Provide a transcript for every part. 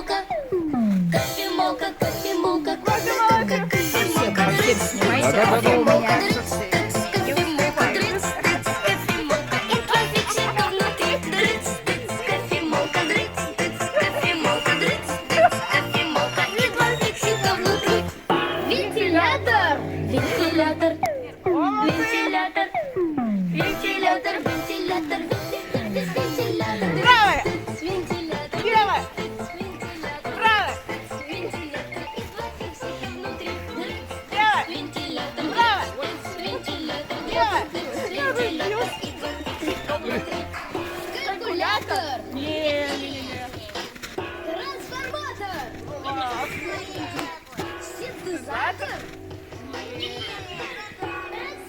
кофемолка, кофемолка, кофемолка, кофемолка, кофемолка, Снимайте, а то у меня кофемолка, кофемолка, и два фиксика внутри. Кофемолка, кофемолка, кофемолка, и два фиксика внутри. Вентилятор, вентилятор, вентилятор, вентилятор, вентилятор, вентилятор. Правая! Вентилятор, Левая! вентилятор, Правая! вентилятор, и два фиксика внутри. Левая! Вентилятор, Правая! вентилятор, Левая! вентилятор, и два фиксика внутри. Калькулятор, Не-не-не. трансформатор, синтезатор,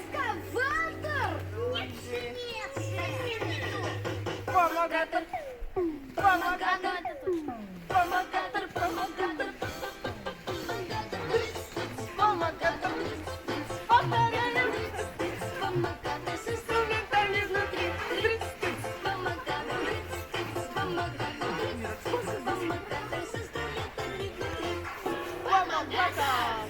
экскаватор, Помогатор! помогатор, помогатор, помогатор, помогатор, помогатор, помогатор с инструментами внутри. Помогатор, помогатор, помогатор с инструментами внутри. Помогатор!